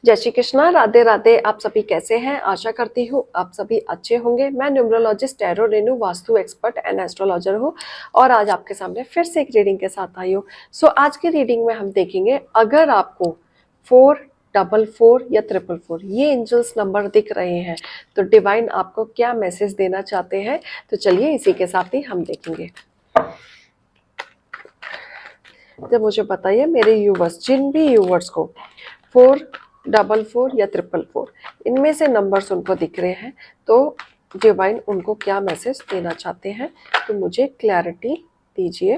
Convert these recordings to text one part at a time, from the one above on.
जय श्री कृष्णा, राधे राधे। आप सभी कैसे हैं? आशा करती हूँ आप सभी अच्छे होंगे। मैं numerologist, tarot, Renu, vastu expert and astrologer हूँ और आज आपके सामने फिर से एक रीडिंग के साथ आई हूँ। आज की रीडिंग में हम देखेंगे, अगर आपको 444 या 444 ये एंजल्स नंबर दिख रहे हैं तो डिवाइन आपको क्या मैसेज देना चाहते हैं। तो चलिए इसी के साथ ही हम देखेंगे। तो मुझे बताइए मेरे यूवर्स, जिन भी यूवर्स को 444 या 444 इनमें से नंबर्स उनको दिख रहे हैं तो डिवाइन उनको क्या मैसेज देना चाहते हैं, तो मुझे क्लैरिटी दीजिए।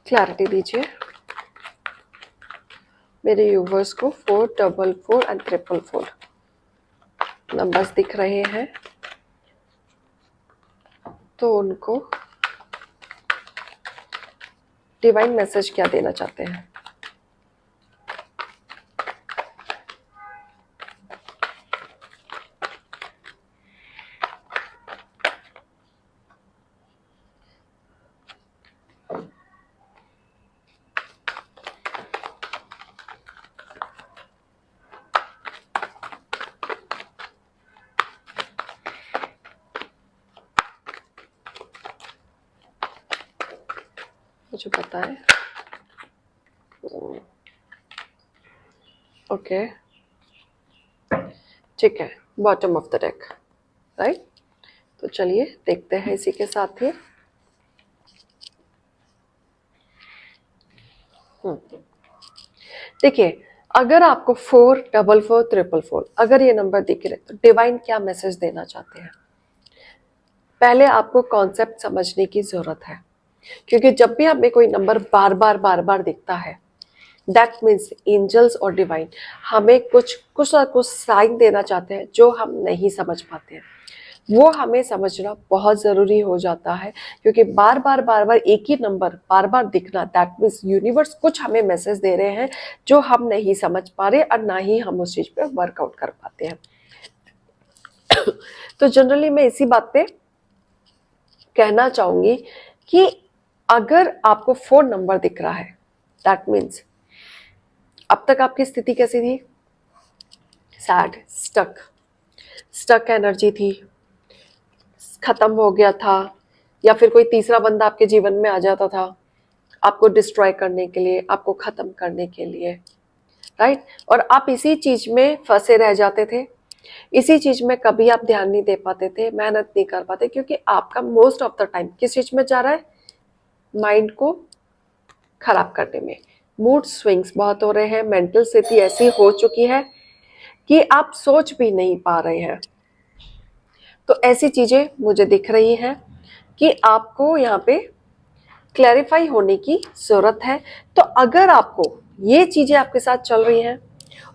क्लैरिटी दीजिए मेरे यूवर्स को 444 एंड 444 नंबर्स दिख रहे हैं तो उनको डिवाइन मैसेज क्या देना चाहते हैं। मुझे पता है। ओके, ठीक है, bottom of the deck, right. तो चलिए देखते हैं इसी के साथ ही। देखिए, अगर आपको 444 444 अगर ये नंबर दिख रहे तो डिवाइन क्या मैसेज देना चाहते हैं। पहले आपको कॉन्सेप्ट समझने की जरूरत है, क्योंकि जब भी हमें कोई नंबर बार बार दिखता है, दैट मीन्स एंजल्स और डिवाइन हमें कुछ ना कुछ साइन देना चाहते हैं जो हम नहीं समझ पाते हैं। वो हमें समझना बहुत ज़रूरी हो जाता है, क्योंकि बार बार एक ही नंबर बार बार दिखना, दैट मीन्स यूनिवर्स कुछ हमें मैसेज दे रहे हैं जो हम नहीं समझ पा रहे और ना ही हम उस चीज़ पे वर्कआउट कर पाते हैं। तो जनरली मैं इसी बात पे कहना चाहूँगी कि अगर आपको 4 नंबर दिख रहा है, दैट मीन्स अब तक आपकी स्थिति कैसी थी? सैड, स्टक एनर्जी थी, खत्म हो गया था, या फिर कोई तीसरा बंदा आपके जीवन में आ जाता था आपको डिस्ट्रॉय करने के लिए, आपको खत्म करने के लिए, राइट। और आप इसी चीज में फंसे रह जाते थे, इसी चीज में कभी आप ध्यान नहीं दे पाते थे, मेहनत नहीं कर पाते, क्योंकि आपका मोस्ट ऑफ द टाइम किस चीज में जा रहा है? माइंड को खराब करने में। मूड स्विंग्स बहुत हो रहे हैं, मेंटल स्थिति ऐसी हो चुकी है कि आप सोच भी नहीं पा रहे हैं। तो ऐसी चीजें मुझे दिख रही हैं कि आपको यहाँ पे क्लैरिफाई होने की जरूरत है। तो अगर आपको ये चीजें आपके साथ चल रही हैं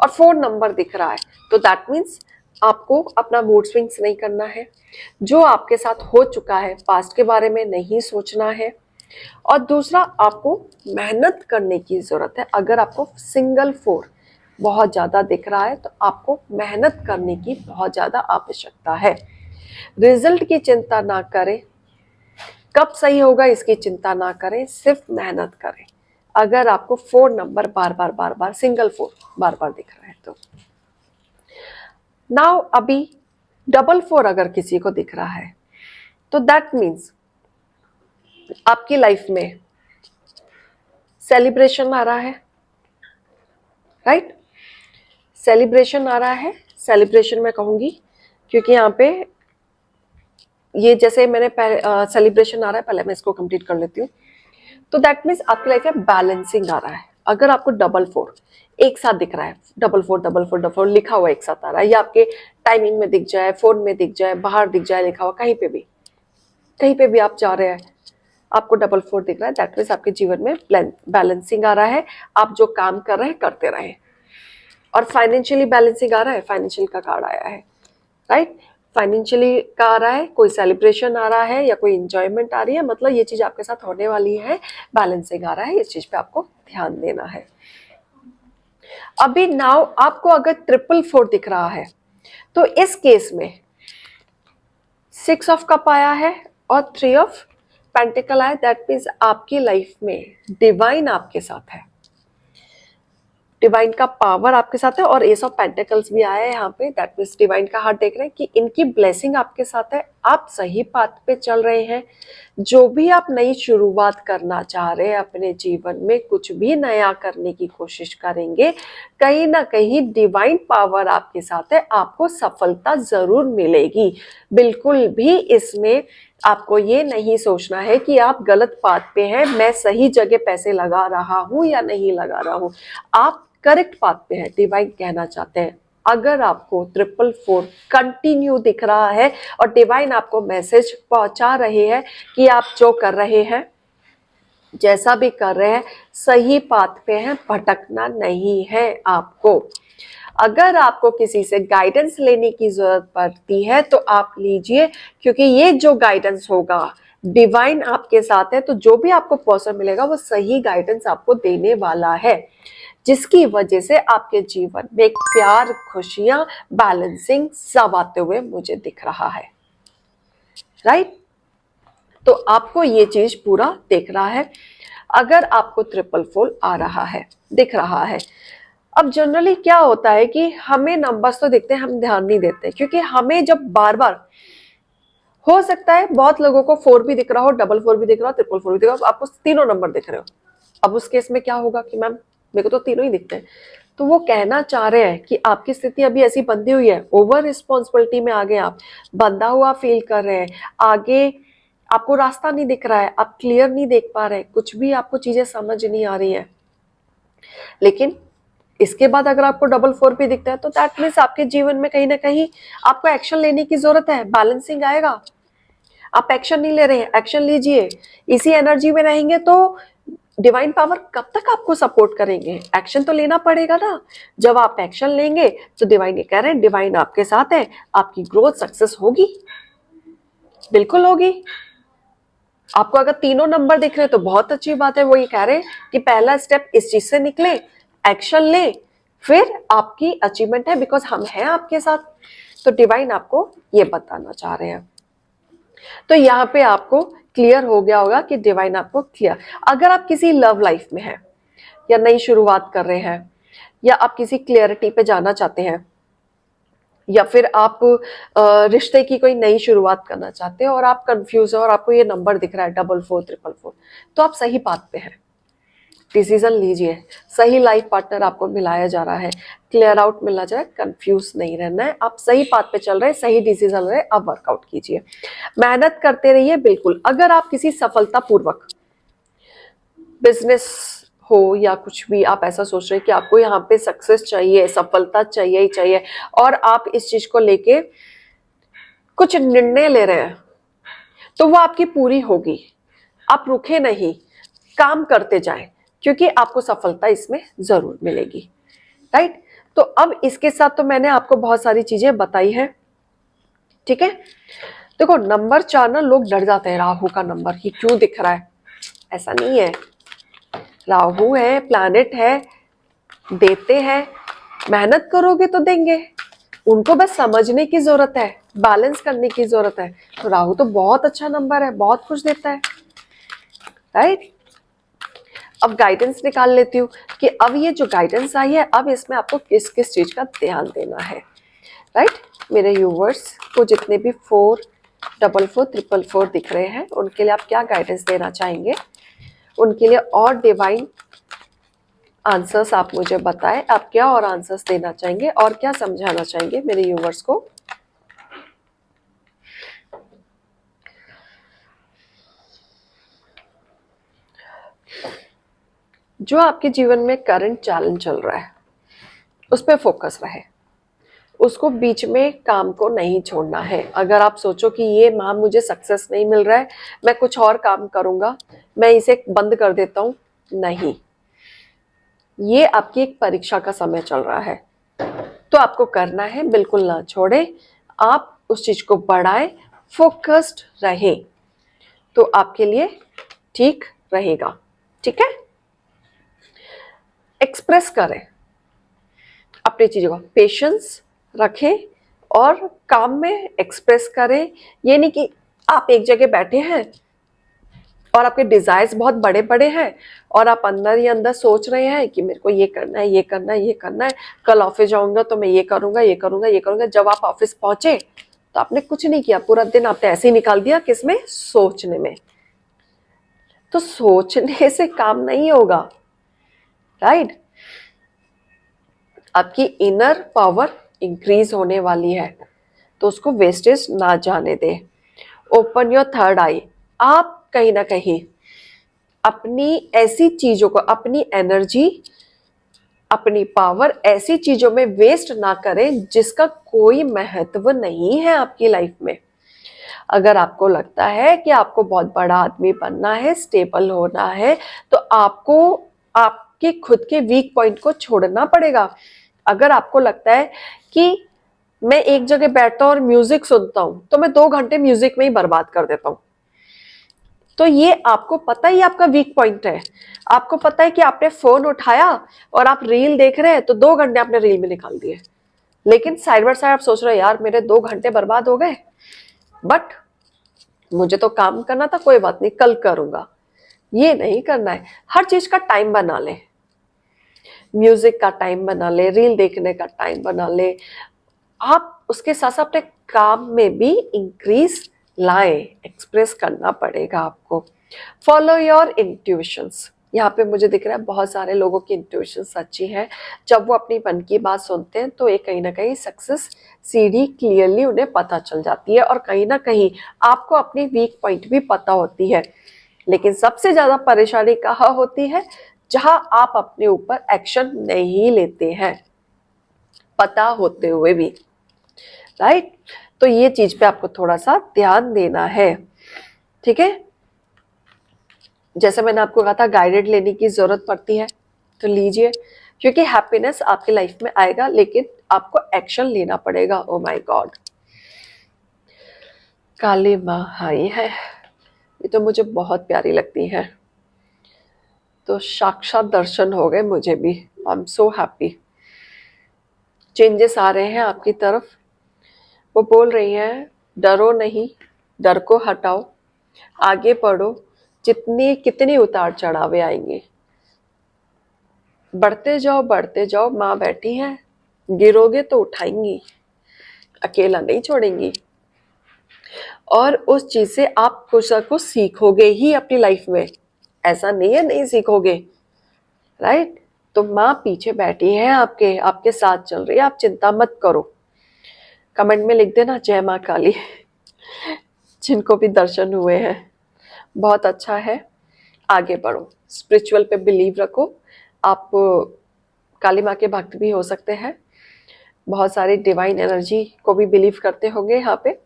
और 4 नंबर दिख रहा है तो दैट मीन्स आपको अपना मूड स्विंग्स नहीं करना है। जो आपके साथ हो चुका है पास्ट के बारे में नहीं सोचना है। और दूसरा, आपको मेहनत करने की जरूरत है। अगर आपको सिंगल 4 बहुत ज्यादा दिख रहा है तो आपको मेहनत करने की बहुत ज्यादा आवश्यकता है। रिजल्ट की चिंता ना करें, कब सही होगा इसकी चिंता ना करें, सिर्फ मेहनत करें। अगर आपको 4 नंबर बार बार सिंगल 4 बार बार दिख रहा है तो नाउ अभी 444 अगर किसी को दिख रहा है तो दैट मीन्स आपकी लाइफ में सेलिब्रेशन आ रहा है, राइट। सेलिब्रेशन आ रहा है, सेलिब्रेशन मैं कहूंगी क्योंकि यहाँ पे ये जैसे मैंने पहले सेलिब्रेशन आ रहा है, पहले मैं इसको कंप्लीट कर लेती हूँ। तो दैट मीन्स आपकी लाइफ में बैलेंसिंग आ रहा है। अगर आपको 444 एक साथ दिख रहा है, 444 लिखा हुआ एक साथ आ रहा है, या आपके टाइमिंग में दिख जाए, फोन में दिख जाए, बाहर दिख जाए लिखा हुआ, कहीं पे भी आप जा रहे हैं आपको 444 दिख रहा है, दैट मीन्स आपके जीवन में बैलेंसिंग आ रहा है। आप जो काम कर रहे हैं करते रहे। और फाइनेंशियली बैलेंसिंग आ रहा है, फाइनेंशियल का कार्ड आया है, राइट। फाइनेंशियली का आ रहा है, कोई सेलिब्रेशन आ रहा है या कोई इंजॉयमेंट आ रही है, मतलब ये चीज आपके साथ होने वाली है। बैलेंसिंग आ रहा है, इस चीज पे आपको ध्यान देना है। अभी नाउ आपको अगर 444 दिख रहा है तो इस केस में 6 ऑफ कप आया है और 3 ऑफ पेंटिकल आया, दैट मीन्स आपकी लाइफ में डिवाइन आपके साथ है, डिवाइन का पावर आपके साथ है। और एस ऑफ पेंटिकल्स भी आया है यहाँ पे, दैट मीन्स डिवाइन का हाथ देख रहे हैं कि इनकी ब्लेसिंग आपके साथ है, आप सही पाथ पे चल रहे हैं। जो भी आप नई शुरुआत करना चाह रहे हैं अपने जीवन में, कुछ भी नया करने की कोशिश करेंगे, कहीं ना कहीं डिवाइन पावर आपके साथ है, आपको सफलता जरूर मिलेगी। बिल्कुल भी इसमें आपको ये नहीं सोचना है कि आप गलत पाथ पे हैं, मैं सही जगह पैसे लगा रहा हूं या नहीं लगा रहा हूं, आप करेक्ट पाथ पे हैं। डिवाइन कहना चाहते हैं अगर आपको 444 कंटिन्यू दिख रहा है और डिवाइन आपको मैसेज पहुंचा रहे हैं कि आप जो कर रहे हैं, जैसा भी कर रहे हैं, सही पाथ पे हैं, भटकना नहीं है आपको। अगर आपको किसी से गाइडेंस लेने की जरूरत पड़ती है तो आप लीजिए, क्योंकि ये जो गाइडेंस होगा डिवाइन आपके साथ है, तो जो भी आपको पर्सन मिलेगा वो सही गाइडेंस आपको देने वाला है, जिसकी वजह से आपके जीवन में एक प्यार, खुशियां, बैलेंसिंग सब आते हुए मुझे दिख रहा है। राइट, तो आपको ये चीज पूरा दिख रहा है। अगर आपको 444 आ रहा है, दिख रहा है, अब जनरली क्या होता है कि हमें नंबर्स तो दिखते हैं, हम ध्यान नहीं देते, क्योंकि हमें जब बार बार, हो सकता है बहुत लोगों को 4 भी दिख रहा हो, 444 भी दिख रहा हो, 444 भी दिख रहा हो, आपको तीनों नंबर दिख रहे हो। अब उस केस में क्या होगा कि मैम मेरे को तो तीनों ही दिखते हैं, तो वो कहना चाह रहे हैं कि आपकी स्थिति अभी ऐसी बंधी हुई है, ओवर रिस्पॉन्सिबिलिटी में आगे आप बंधा हुआ फील कर रहे हैं, आगे आपको रास्ता नहीं दिख रहा है, आप क्लियर नहीं देख पा रहे, कुछ भी आपको चीजें समझ नहीं आ रही है। लेकिन इसके बाद अगर आपको 444 भी दिखता है तो दैट मीन्स आपके जीवन में कहीं ना कहीं आपको एक्शन लेने की जरूरत है, बैलेंसिंग आएगा। आप एक्शन नहीं ले रहे हैं, एक्शन लीजिए। इसी एनर्जी में रहेंगे तो डिवाइन पावर कब तक आपको सपोर्ट करेंगे, एक्शन तो लेना पड़ेगा ना। जब आप एक्शन लेंगे तो डिवाइन ये कह रहे हैं, डिवाइन आपके साथ है, आपकी ग्रोथ सक्सेस होगी, बिल्कुल होगी। आपको अगर तीनों नंबर दिख रहे हैं तो बहुत अच्छी बात है। वो ये कह रहे हैं कि पहला स्टेप इस चीज से निकले, एक्शन ले, फिर आपकी अचीवमेंट है, बिकॉज हम हैं आपके साथ। तो डिवाइन आपको ये बताना चाह रहे हैं। तो यहाँ पे आपको क्लियर हो गया होगा कि डिवाइन आपको क्लियर, अगर आप किसी लव लाइफ में हैं या नई शुरुआत कर रहे हैं या आप किसी क्लियरिटी पे जाना चाहते हैं या फिर आप रिश्ते की कोई नई शुरुआत करना चाहते हैं और आप कंफ्यूज हो और आपको ये नंबर दिख रहा है 4444, तो आप सही बात पे हैं। डिसीजन लीजिए, सही लाइफ पार्टनर आपको मिलाया जा रहा है, क्लियर आउट मिलना जा रहा है, कंफ्यूज नहीं रहना है, आप सही पाथ पे चल रहे हैं, सही डिसीजन ले रहे हैं, अब वर्कआउट कीजिए, मेहनत करते रहिए। बिल्कुल, अगर आप किसी सफलतापूर्वक बिजनेस हो या कुछ भी आप ऐसा सोच रहे हैं कि आपको यहाँ पे सक्सेस चाहिए, सफलता चाहिए ही चाहिए, और आप इस चीज को लेके कुछ निर्णय ले रहे हैं, तो वो आपकी पूरी होगी। आप रुके नहीं, काम करते जाएं, क्योंकि आपको सफलता इसमें जरूर मिलेगी। राइट, तो अब इसके साथ तो मैंने आपको बहुत सारी चीजें बताई है, ठीक है। देखो नंबर 4 ना लोग डर जाते हैं, राहु का नंबर ही क्यों दिख रहा है, ऐसा नहीं है। राहु है, प्लैनेट है, देते हैं, मेहनत करोगे तो देंगे, उनको बस समझने की जरूरत है, बैलेंस करने की जरूरत है। तो राहु तो बहुत अच्छा नंबर है, बहुत कुछ देता है। राइट, अब गाइडेंस निकाल लेती हूँ कि अब ये जो गाइडेंस आई है, अब इसमें आपको किस किस चीज का ध्यान देना है। राइट, मेरे व्यूवर्स को जितने भी 444 दिख रहे हैं, उनके लिए आप क्या गाइडेंस देना चाहेंगे, उनके लिए और डिवाइन आंसर्स आप मुझे बताएं, आप क्या और आंसर्स देना चाहेंगे और क्या समझाना चाहेंगे मेरे व्यूवर्स को। जो आपके जीवन में करंट चैलेंज चल रहा है उस पर फोकस रहे, उसको बीच में काम को नहीं छोड़ना है। अगर आप सोचो कि ये माह मुझे सक्सेस नहीं मिल रहा है, मैं कुछ और काम करूंगा, मैं इसे बंद कर देता हूं, नहीं, ये आपकी एक परीक्षा का समय चल रहा है, तो आपको करना है, बिल्कुल ना छोड़े, आप उस चीज को बढ़ाएं, फोकस्ड रहे, तो आपके लिए ठीक रहेगा। ठीक है, एक्सप्रेस करें, अपनी चीज़ों का पेशेंस रखें और काम में एक्सप्रेस करें। ये नहीं कि आप एक जगह बैठे हैं और आपके डिजायर्स बहुत बड़े बड़े हैं और आप अंदर ही अंदर सोच रहे हैं कि मेरे को ये करना है, ये करना है, ये करना है, कल ऑफिस जाऊंगा तो मैं ये करूंगा, ये करूंगा, ये करूंगा। जब आप ऑफिस पहुंचे तो आपने कुछ नहीं किया, पूरा दिन आपने ऐसे ही निकाल दिया, किसमें? सोचने में। तो सोचने से काम नहीं होगा, राइट? आपकी इनर पावर इंक्रीज होने वाली है, तो उसको वेस्टेज ना जाने दे। ओपन योर थर्ड आई। आप कहीं ना कहीं अपनी ऐसी चीजों को, अपनी एनर्जी, अपनी पावर ऐसी चीजों में वेस्ट ना करें जिसका कोई महत्व नहीं है आपकी लाइफ में। अगर आपको लगता है कि आपको बहुत बड़ा आदमी बनना है, स्टेबल होना है, तो आपको आपके खुद के वीक पॉइंट को छोड़ना पड़ेगा। अगर आपको लगता है कि मैं एक जगह बैठता हूं और म्यूजिक सुनता हूं तो मैं 2 घंटे म्यूजिक में ही बर्बाद कर देता हूं, तो ये आपको पता ही आपका वीक पॉइंट है। आपको पता है कि आपने फोन उठाया और आप रील देख रहे हैं तो 2 घंटे आपने रील में निकाल दिए, लेकिन साइड बाय साइड आप सोच रहे हैं यार मेरे 2 घंटे बर्बाद हो गए, बट मुझे तो काम करना था, कोई बात नहीं कल करूंगा। ये नहीं करना है। हर चीज का टाइम बना ले, म्यूजिक का टाइम बना ले, रील देखने का टाइम बना ले। आप उसके साथ साथ अपने काम में भी इंक्रीज लाए, एक्सप्रेस करना पड़ेगा आपको। Follow your intuitions. यहाँ पे मुझे दिख रहा है बहुत सारे लोगों की इंट्यूशन अच्छी है। जब वो अपनी मन की बात सुनते हैं तो ये कहीं ना कहीं सक्सेस सीढ़ी क्लियरली उन्हें पता चल जाती है, और कहीं ना कहीं आपको अपनी वीक पॉइंट भी पता होती है। लेकिन सबसे ज्यादा परेशानी कहाँ होती है? जहां आप अपने ऊपर एक्शन नहीं लेते हैं, पता होते हुए भी, राइट? तो ये चीज पे आपको थोड़ा सा ध्यान देना है, ठीक है? जैसे मैंने आपको कहा था गाइडेड लेने की जरूरत पड़ती है तो लीजिए, क्योंकि हैप्पीनेस आपकी लाइफ में आएगा, लेकिन आपको एक्शन लेना पड़ेगा। ओ माय गॉड, काली माँ आई है, ये तो मुझे बहुत प्यारी लगती है। तो साक्षात दर्शन हो गए मुझे भी। I am so happy. Changes आ रहे हैं आपकी तरफ। वो बोल रही हैं डरो नहीं, डर को हटाओ, आगे बढ़ो। जितनी कितनी उतार चढ़ावे आएंगे, बढ़ते जाओ, माँ बैठी है, गिरोगे तो उठाएंगी, अकेला नहीं छोड़ेंगी। और उस चीज से आप कुछ ना कुछ सीखोगे ही अपनी लाइफ में, ऐसा नहीं है नहीं सीखोगे, राइट? तो माँ पीछे बैठी है आपके, आपके साथ चल रही है, आप चिंता मत करो। कमेंट में लिख देना जय माँ काली, जिनको भी दर्शन हुए हैं। बहुत अच्छा है, आगे बढ़ो, स्पिरिचुअल पे बिलीव रखो। आप काली माँ के भक्त भी हो सकते हैं, बहुत सारी डिवाइन एनर्जी को भी बिलीव करते होंगे यहाँ पे।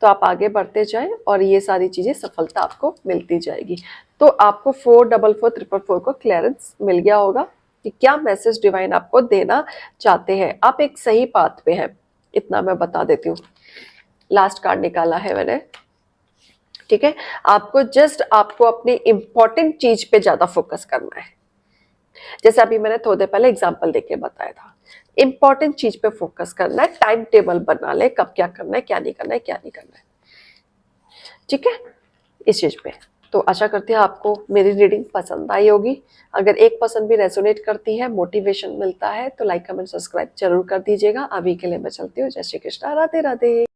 तो आप आगे बढ़ते जाएं और ये सारी चीजें सफलता आपको मिलती जाएगी। तो आपको 444444 को क्लियरेंस मिल गया होगा कि क्या मैसेज डिवाइन आपको देना चाहते हैं। आप एक सही पाथ पे हैं, इतना मैं बता देती हूँ। लास्ट कार्ड निकाला है मैंने, ठीक है? आपको अपनी इंपॉर्टेंट चीज पे ज्यादा फोकस करना है। जैसे अभी मैंने थोड़ी देर पहले एग्जांपल देके बताया था, इंपॉर्टेंट चीज पे फोकस करना है। टाइम टेबल बना ले, कब क्या करना है, क्या नहीं करना है, क्या नहीं करना है, ठीक है? इस चीज पे तो आशा करती हूँ आपको मेरी रीडिंग पसंद आई होगी। अगर 1% भी रेजोनेट करती है, मोटिवेशन मिलता है, तो लाइक कमेंट सब्सक्राइब जरूर कर दीजिएगा। अभी के लिए मैं चलती हूँ। जय श्री कृष्णा, राधे राधे।